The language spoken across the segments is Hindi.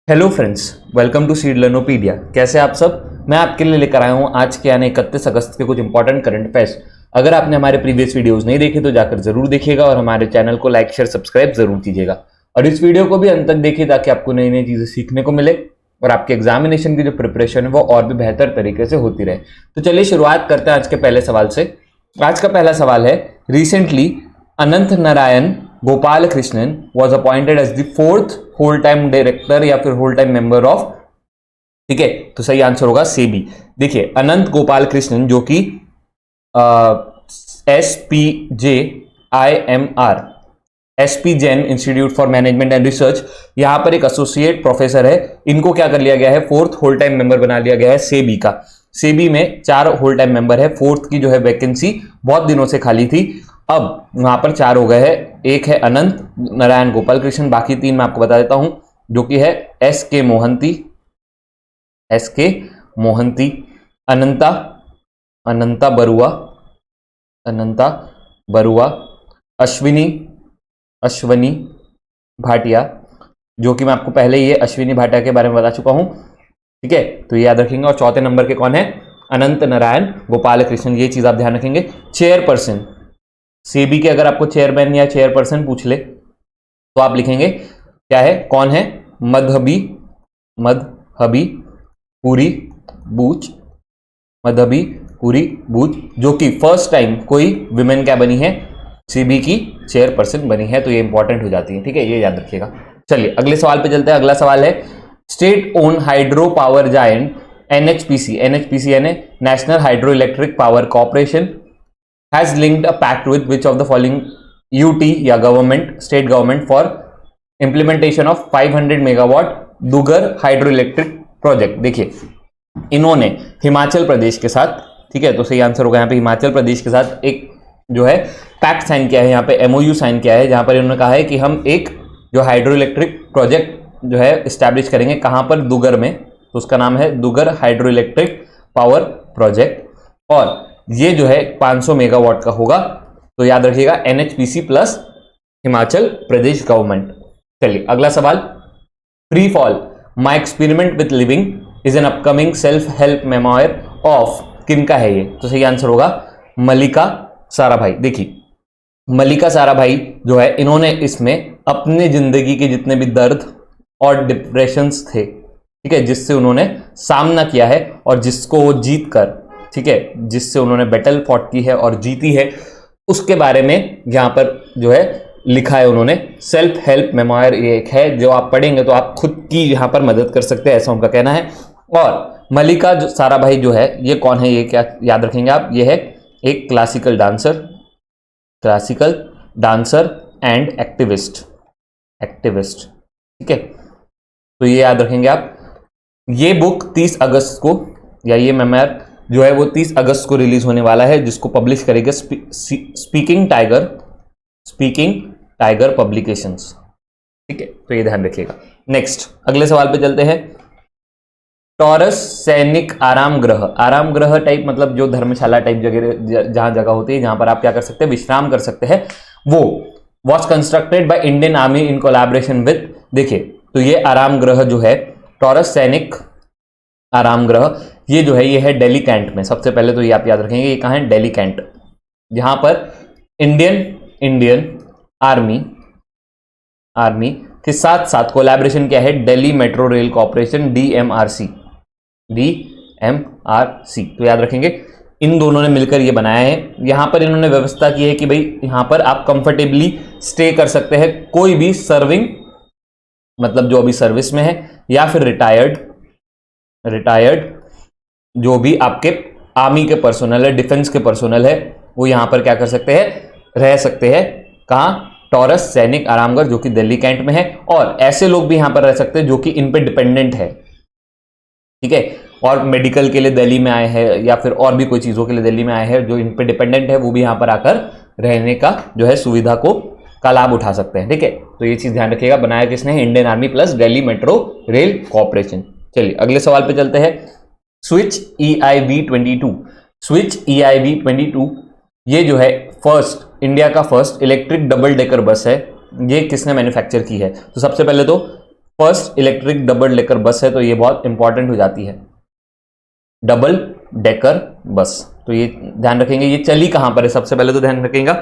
Hello friends, welcome to Seed Learnopedia. कैसे आप सब? मैं आपके लिए लेकर आया हूं आज के यानी 31 अगस्त के कुछ इंपॉर्टेंट करंट अफेयर्स। अगर आपने हमारे प्रीवियस वीडियोस नहीं देखे तो जाकर जरूर देखिएगा और हमारे चैनल को लाइक शेयर सब्सक्राइब जरूर कीजिएगा और इस वीडियो को भी अंत तक देखिए ताकि आपको नई नई चीजें सीखने को मिले और आपके एग्जामिनेशन की जो प्रिपरेशन है वो और भी बेहतर तरीके से होती रहे। तो चलिए शुरुआत करते हैं आज के पहले सवाल से। आज का पहला सवाल है, recently Anant Narayan Gopal Krishnan was appointed as the fourth whole time director या फिर होल टाइम मेंबर ऑफ, ठीक है, तो सही आंसर होगा सेबी। देखिए अनंत गोपाल कृष्णन जो कि SP Jain institute for management and research, यहां पर एक एसोसिएट प्रोफेसर है। इनको क्या कर लिया गया है, फोर्थ होल टाइम मेंबर बना लिया गया है सेबी का। सेबी में 4 होल टाइम मेंबर है, फोर्थ की जो है वैकेंसी बहुत दिनों से खाली थी, अब वहां पर 4 हो गए हैं। एक है अनंत नारायण गोपाल कृष्णन, बाकी 3 मैं आपको बता देता हूं, जो कि है एस के मोहंती, अनंता बरुआ, अश्विनी भाटिया, जो कि मैं आपको पहले ही अश्विनी भाटिया के बारे में बता चुका हूं, ठीक है, तो ये याद रखेंगे। और चौथे नंबर के कौन है, अनंत नारायण गोपाल कृष्णन, ये चीज आप ध्यान रखेंगे। चेयरपर्सन सेबी के अगर आपको चेयरमैन या चेयरपर्सन पूछ ले तो आप लिखेंगे क्या है, कौन है, मधबी पुरी बूच, जो कि फर्स्ट टाइम कोई विमेन क्या बनी है, सेबी की चेयरपर्सन बनी है, तो ये इंपॉर्टेंट हो जाती है, ठीक है, ये याद रखिएगा। चलिए अगले सवाल पे चलते हैं। अगला सवाल है, state own hydro power giant NHPC यानी national hydro electric power corporation has linked a pact with which of the following UT या state government for implementation of 500 megawatt दुगर hydro electric project. देखिए इन्होंने हिमाचल प्रदेश के साथ, ठीक है, तो सही आंसर होगा यहाँ पे हिमाचल प्रदेश के साथ एक जो है पैक्ट साइन किया है, यहाँ पे एमओयू साइन किया है, जहां पर इन्होंने कहा है कि हम एक जो हाइड्रो इलेक्ट्रिक प्रोजेक्ट जो है स्टैब्लिश करेंगे, कहां पर, दुगर में, तो उसका नाम है दुगर हाइड्रो इलेक्ट्रिक पावर प्रोजेक्ट, और ये जो है 500 मेगावाट का होगा, तो याद रखिएगा NHPC plus Himachal Pradesh government. चलिए अगला सवाल, free fall my experiment with living is an upcoming self help memoir of, किनका है ये, तो सही आंसर होगा मल्लिका साराभाई। देखिए मल्लिका साराभाई जो है, इन्होंने इसमें अपने जिंदगी के जितने भी दर्द और डिप्रेशंस थे, ठीक है, जिससे उन्होंने सामना किया है और जिसको वो जीत कर, ठीक है, जिससे उन्होंने बैटल फॉट की है और जीती है, उसके बारे में यहां पर जो है लिखा है उन्होंने। सेल्फ हेल्प मेमोयर ये एक है जो आप पढ़ेंगे तो आप खुद की यहां पर मदद कर सकते हैं, ऐसा उनका कहना है। और मल्लिका साराभाई जो है ये कौन है, ये क्या याद रखेंगे आप, ये है एक क्लासिकल डांसर एंड एक्टिविस्ट, ठीक है, तो ये याद रखेंगे आप। ये बुक 30 अगस्त को, या ये मेमोयर जो है वो 30 अगस्त को रिलीज होने वाला है, जिसको पब्लिश करेगा स्पीकिंग टाइगर पब्लिकेशंस, ठीक है, तो ये ध्यान रखिएगा। नेक्स्ट अगले सवाल पे चलते हैं। टॉरस सैनिक आराम ग्रह टाइप, मतलब जो धर्मशाला टाइप जगह जगह होती है जहां पर आप क्या कर सकते हैं, विश्राम कर सकते हैं, वो was constructed by Indian army in collaboration with, देखिए तो ये आराम ग्रह जो है, टॉरस सैनिक आराम ग्रह, ये जो है ये है दिल्ली कैंट में। सबसे पहले तो ये आप याद रखेंगे, ये कहां है, दिल्ली कैंट, जहां पर इंडियन आर्मी के साथ साथ कोलैबोरेशन क्या है, Delhi metro rail corporation DMRC, तो याद रखेंगे इन दोनों ने मिलकर ये बनाया है। यहां पर इन्होंने व्यवस्था की है कि भाई यहां पर आप कंफर्टेबली स्टे कर सकते हैं, कोई भी सर्विंग, मतलब जो अभी सर्विस में है, या फिर रिटायर्ड जो भी आपके आर्मी के पर्सनल है, डिफेंस के पर्सनल है, वो यहां पर क्या कर सकते हैं, रह सकते हैं। कहां, टॉरस सैनिक आरामगढ़ जो कि दिल्ली कैंट में है, और ऐसे लोग भी यहां पर रह सकते हैं जो कि इन पे डिपेंडेंट है, ठीक है, और मेडिकल के लिए दिल्ली में आए हैं या फिर और भी कोई चीजों के लिए दिल्ली में आए हैं, जो इन पे डिपेंडेंट है, वो भी यहां पर आकर रहने का जो है सुविधा का लाभ उठा सकते हैं, ठीक है, तो ये चीज ध्यान रखिएगा। बनाया किसने है, Indian army plus Delhi metro rail corporation. चलिए अगले सवाल पे चलते हैं। स्विच EIV22 ये जो है इंडिया का first electric double decker bus है, ये किसने मैन्युफैक्चर की है, तो सबसे पहले तो first electric double decker bus है, तो ये बहुत इंपॉर्टेंट हो जाती है, डबल डेकर बस। तो ये ध्यान रखेंगे। ये चली कहां पर है, सबसे पहले तो ध्यान रखेंगे,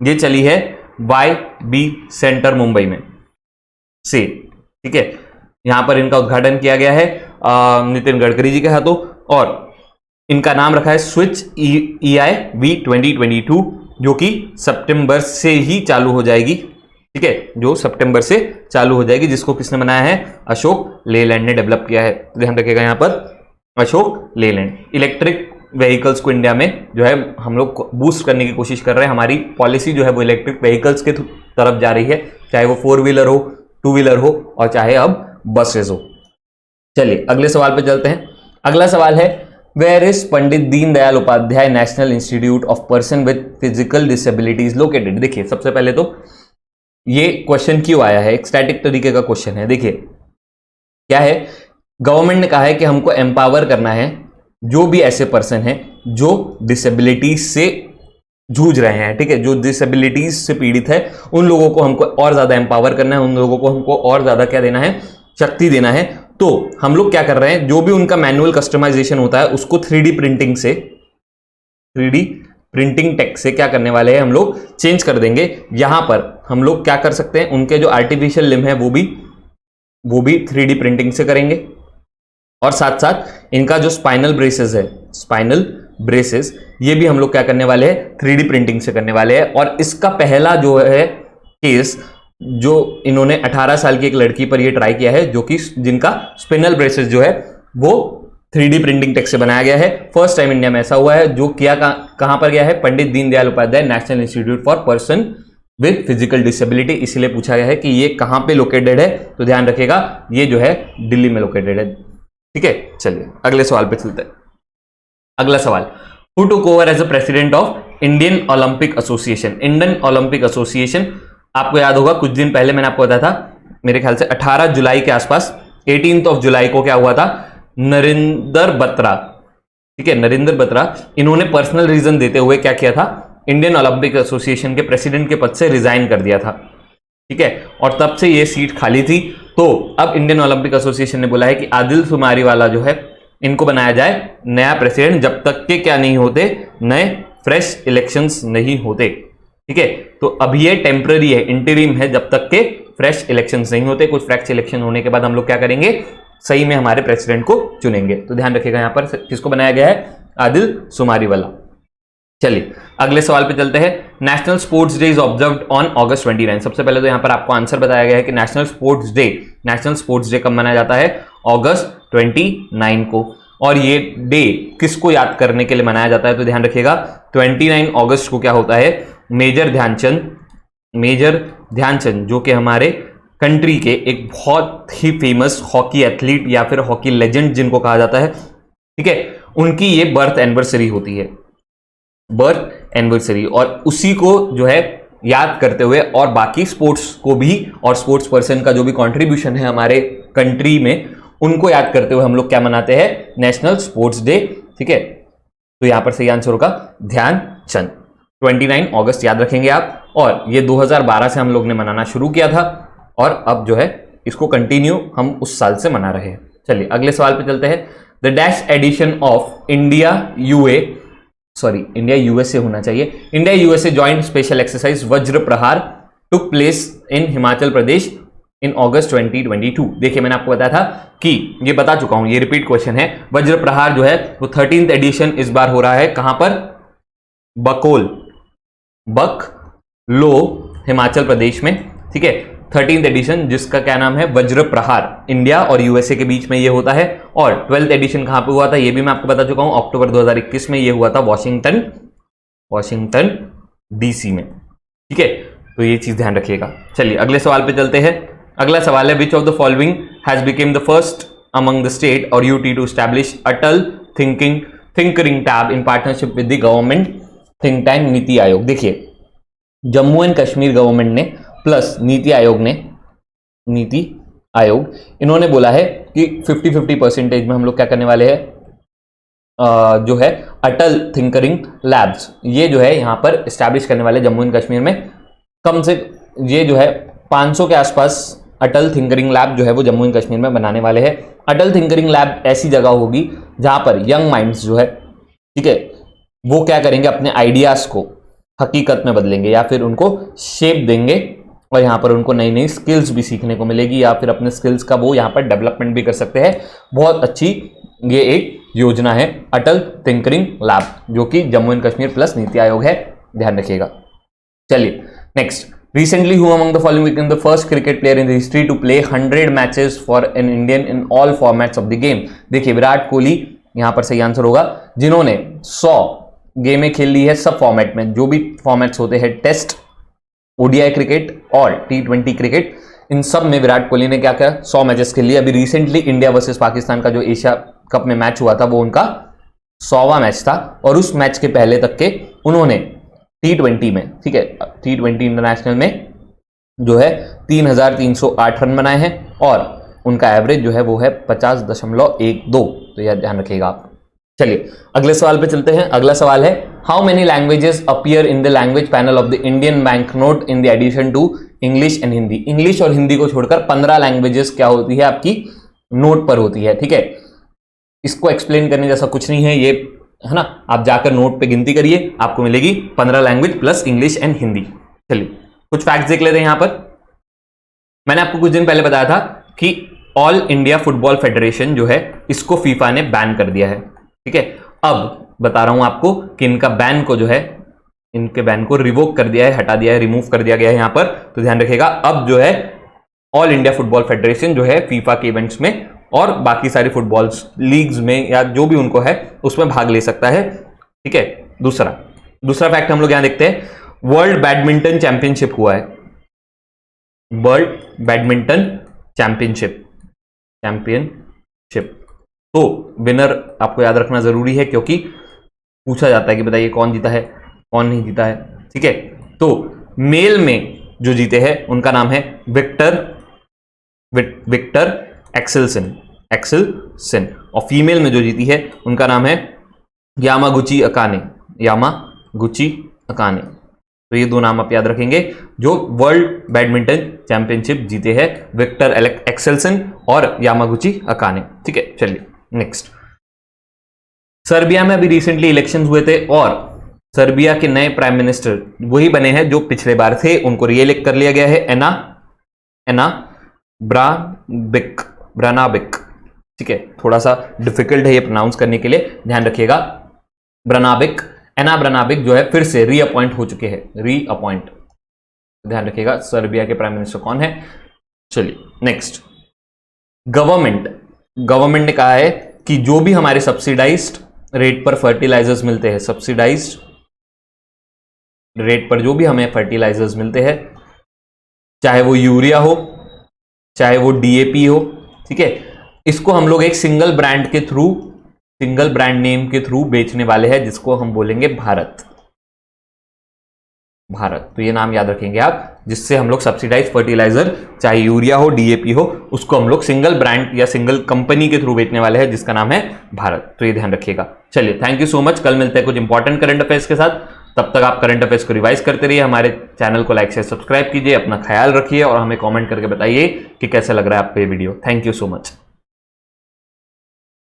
ये चली है YB सेंटर मुंबई में से, ठीक है। यहां पर इनका उद्घाटन किया गया है नितिन गडकरी जी के हाथों, और इनका नाम रखा है स्विच EIV 2022, जो कि सितंबर से ही चालू हो जाएगी, ठीक है, जो सितंबर से चालू हो जाएगी, जिसको किसने बनाया है, अशोक लेलैंड ने डेवलप किया है। ध्यान रखिएगा यहां पर अशोक लेलैंड। इलेक्ट्रिक व्हीकल्स को इंडिया में जो है हम लोग बूस्ट करने की कोशिश कर रहे हैं, हमारी पॉलिसी जो है वो इलेक्ट्रिक व्हीकल्स के तरफ जा रही है, चाहे वो 4 व्हीलर हो, 2 व्हीलर हो, और चाहे अब बसेस हो। चलिए अगले सवाल पे चलते हैं। अगला सवाल है, where is Pandit Deendayal Upadhyay national institute of person with physical disabilities located. देखिए सबसे पहले तो ये क्वेश्चन क्यों आया है, एक स्टैटिक तरीके का क्वेश्चन है। देखिए क्या है, गवर्नमेंट ने कहा है कि हमको एम्पावर करना है जो भी ऐसे पर्सन हैं जो डिसेबिलिटीज से जूझ रहे हैं, ठीक है, जो डिसेबिलिटीज से पीड़ित है, उन लोगों को हमको और ज्यादा एम्पावर करना है, उन लोगों को हमको और ज्यादा क्या देना है, शक्ति देना है। तो हम लोग क्या कर रहे हैं, जो भी उनका मैनुअल कस्टमाइजेशन होता है उसको 3D प्रिंटिंग से, 3D प्रिंटिंग टेक से क्या करने वाले हैं, हम लोग चेंज कर देंगे। यहां पर हम लोग क्या कर सकते हैं, उनके जो आर्टिफिशियल लिम्ब है वो भी 3D प्रिंटिंग से करेंगे, और साथ साथ इनका जो स्पाइनल ब्रेसेस है, स्पाइनल ब्रेसेस, ये भी हम लोग क्या करने वाले हैं, 3D प्रिंटिंग से करने वाले हैं। और इसका पहला जो है केस, जो इन्होंने 18 साल की एक लड़की पर ये ट्राई किया है, जो कि जिनका स्पिनल ब्रेसेस जो है वो 3D प्रिंटिंग टेक से बनाया गया है। फर्स्ट टाइम इंडिया में ऐसा हुआ है, जो किया कहां पर गया है, Pandit Deendayal Upadhyay national institute for person with physical disability. इसलिए पूछा गया है कि ये कहां पे लोकेटेड है, तो ध्यान रखिएगा ये जो है दिल्ली में लोकेटेड है, ठीक है। चलिए अगले सवाल पे चलते हैं। अगला सवाल, who took over as a president of Indian Olympic Association. Indian Olympic Association, आपको याद होगा कुछ दिन पहले मैंने आपको बताया था, मेरे ख्याल से 18 जुलाई के आसपास, 18 जुलाई को क्या हुआ था, नरेंद्र बत्रा, ठीक है, नरेंद्र बत्रा, इन्होंने पर्सनल रीजन देते हुए क्या किया था, इंडियन ओलंपिक एसोसिएशन के प्रेसिडेंट के पद से रिजाइन कर दिया था, ठीक है, और तब से ये सीट खाली थी। तो अब इंडियन ओलंपिक एसोसिएशन ने बोला है कि आदिल सुमारीवाला जो है, इनको बनाया जाए नया प्रेसिडेंट, जब तक के क्या नहीं होते, नए फ्रेश इलेक्शंस नहीं होते, ठीक है। तो अभी ये टेम्पररी है, इंटरिम है, जब तक के फ्रेश इलेक्शंस नहीं होते। कुछ फ्रेश इलेक्शन होने के बाद हम लोग क्या करेंगे, सही में हमारे प्रेसिडेंट को चुनेंगे। तो ध्यान रखिएगा यहां पर किसको बनाया गया है, आदिल सुमारीवाला। चलिए अगले सवाल पे चलते हैं। National sports day is observed on August 29। सबसे पहले तो यहां पर आपको आंसर बताया गया है कि नेशनल स्पोर्ट्स डे कब मनाया जाता है, August 29 को। और ये डे किसको याद करने के लिए मनाया जाता है, तो ध्यान रखिएगा 29 अगस्त को क्या होता है, मेजर ध्यानचंद जो कि हमारे कंट्री के एक बहुत ही फेमस हॉकी एथलीट या फिर हॉकी लेजेंड जिनको कहा जाता है, ठीक है, उनकी ये बर्थ एनिवर्सरी होती है, बर्थ एनिवर्सरी। और उसी को जो है याद करते हुए और बाकी स्पोर्ट्स को भी और स्पोर्ट्स पर्सन का जो भी कंट्रीब्यूशन है हमारे कंट्री में, उनको याद करते हुए हम लोग क्या मनाते हैं, नेशनल स्पोर्ट्स डे, ठीक है। तो यहां पर सही आंसर होगा ध्यानचंद। 29 अगस्त याद रखेंगे आप। और ये 2012 से हम लोग ने मनाना शुरू किया था और अब जो है इसको कंटिन्यू हम उस साल से मना रहे हैं। चलिए अगले सवाल पे चलते हैं। The dash edition of India USA होना चाहिए, India USA joint special exercise Vajra Prahar took place in Himachal Pradesh इन अगस्त 2022। देखिए मैंने आपको बताया था कि ये बता चुका हूं, ये रिपीट क्वेश्चन है। वज्र प्रहार जो है वो 13th एडिशन इस बार हो रहा है, कहां पर, बकलो हिमाचल प्रदेश में, ठीक है। 13th एडिशन जिसका क्या नाम है, वज्र प्रहार, इंडिया और यूएसए के बीच में ये होता है। और 12th एडिशन कहां पे हुआ था, ये भी मैं आपको बता चुका हूं, अक्टूबर 2021 में ये हुआ था वॉशिंगटन डीसी में, ठीक है। तो ये चीज ध्यान रखिएगा। चलिए अगले सवाल पे चलते हैं। अगला सवाल है, which of the following has become the first among the state or UT to establish Atal tinkering tab in partnership with the government think tank NITI Aayog. देखिए जम्मू एंड कश्मीर गवर्नमेंट ने प्लस नीति आयोग इन्होंने बोला है कि 50-50% में हम लोग क्या करने वाले हैं, जो है अटल थिंकरिंग लैब्स, ये जो है यहां पर एस्टैब्लिश करने वाले जम्मू एंड कश्मीर में। कम से ये जो है 500 के आसपास अटल थिंकरिंग लैब जो है वो जम्मू एंड कश्मीर में बनाने वाले हैं। अटल थिंकरिंग लैब ऐसी जगह होगी जहां पर यंग माइंड्स जो है, ठीक है, वो क्या करेंगे, अपने आइडियाज को हकीकत में बदलेंगे या फिर उनको शेप देंगे, और यहाँ पर उनको नई नई स्किल्स भी सीखने को मिलेगी या फिर अपने स्किल्स का वो यहाँ पर डेवलपमेंट भी कर सकते हैं। बहुत अच्छी ये एक योजना है अटल थिंकरिंग लैब, जो कि जम्मू एंड कश्मीर प्लस नीति आयोग है, ध्यान रखिएगा। चलिए next, recently who among the following became the first cricket player in the history to play 100 matches for an Indian in all formats of the game? देखिए विराट कोहली यहां पर सही आंसर होगा, जिन्होंने 100 गेमें खेल ली है सब फॉर्मेट में, जो भी फॉर्मेट्स होते हैं, टेस्ट, ओडीआई क्रिकेट और T20 क्रिकेट, इन सब में विराट कोहली ने क्या किया, 100 मैचेस खेल लिए। अभी रिसेंटली इंडिया वर्सेस पाकिस्तान का जो एशिया कप में मैच हुआ था वो उनका 100वां मैच था, और उस मैच के पहले तक के उन्होंने T20 में, ठीक है, T20 इंटरनेशनल में जो है 3,308 रन बनाए हैं और उनका एवरेज जो है वो है 50.12, तो यह ध्यान रखिएगा आप। चलिए अगले सवाल पे चलते हैं। अगला सवाल है, how many languages appear in the language panel of the Indian bank note in the addition to English and Hindi? English और हिंदी को छोड़कर 15 लैंग्वेजेस क्या होती है आपकी नोट पर होती है, ठीक है। इसको एक्सप्लेन करने जैसा कुछ नहीं है, ये है ना, आप जाकर नोट पे गिनती करिए, आपको मिलेगी 15 language plus English and Hindi. चलिए कुछ फैक्ट्स देख लेते हैं। यहां पर मैंने आपको कुछ दिन पहले बताया था कि ऑल इंडिया फुटबॉल फेडरेशन जो है इसको फीफा ने बैन कर दिया है, ठीक है। अब बता रहा हूं आपको कि इनका बैन को जो है, इनके बैन को रिवोक कर दिया है, हटा दिया है, रिमूव कर दिया गया है यहां पर, तो ध्यान रखिएगा। अब जो है ऑल इंडिया फुटबॉल फेडरेशन जो है फीफा के इवेंट्स में और बाकी सारी फुटबॉल लीग्स में या जो भी उनको है उसमें भाग ले सकता है, ठीक है। दूसरा फैक्ट हम लोग यहां देखते हैं, वर्ल्ड बैडमिंटन चैंपियनशिप हुआ है, वर्ल्ड बैडमिंटन चैंपियनशिप, तो विनर आपको याद रखना जरूरी है क्योंकि पूछा जाता है कि बताइए कौन जीता है कौन नहीं जीता है, ठीक है। तो मेल में जो जीते हैं उनका नाम है विक्टर एक्सेल्सन, और फीमेल में जो जीती है उनका नाम है यामागुची अकाने। तो ये दो नाम आप याद रखेंगे जो वर्ल्ड बैडमिंटन चैंपियनशिप जीते हैं, विक्टर एक्सेल्सन और यामागुची अकाने, ठीक है। चलिए नेक्स्ट, सर्बिया में अभी रिसेंटली इलेक्शंस हुए थे और सर्बिया के नए प्राइम मिनिस्टर वही बने हैं जो पिछले बार थे, उनको रीइलेक्ट कर लिया गया है, एना ब्रानाबिक, ठीक है। थोड़ा सा डिफिकल्ट है ये प्रोनाउंस करने के लिए, ध्यान रखिएगा। एना ब्रानाबिक जो है फिर से रीअपॉइंट हो चुके हैं, ध्यान रखिएगा सर्बिया के प्राइम मिनिस्टर कौन है। चलिए नेक्स्ट, गवर्नमेंट ने कहा है कि जो भी हमारे सब्सिडाइज्ड रेट पर फर्टिलाइजर्स मिलते हैं, सब्सिडाइज्ड रेट पर जो भी हमें फर्टिलाइजर्स मिलते हैं, चाहे वो यूरिया हो चाहे वो डीएपी हो, ठीक है, इसको हम लोग एक सिंगल ब्रांड नेम के थ्रू बेचने वाले हैं, जिसको हम बोलेंगे भारत। तो ये नाम याद रखेंगे आप, जिससे हम लोग सब्सिडाइज फर्टिलाइजर चाहे यूरिया हो डीएपी हो उसको हम लोग सिंगल ब्रांड या सिंगल कंपनी के थ्रू बेचने वाले हैं, जिसका नाम है भारत। तो ये ध्यान रखिएगा। चलिए थैंक यू सो मच, कल मिलते हैं कुछ इंपॉर्टेंट करंट अफेयर्स के साथ। तब तक आप करंट अफेयर्स को रिवाइज करते रहिए, हमारे चैनल को लाइक शेयर सब्सक्राइब कीजिए, अपना ख्याल रखिए और हमें कॉमेंट करके बताइए कि कैसा लग रहा है आपको ये video. Thank you so much.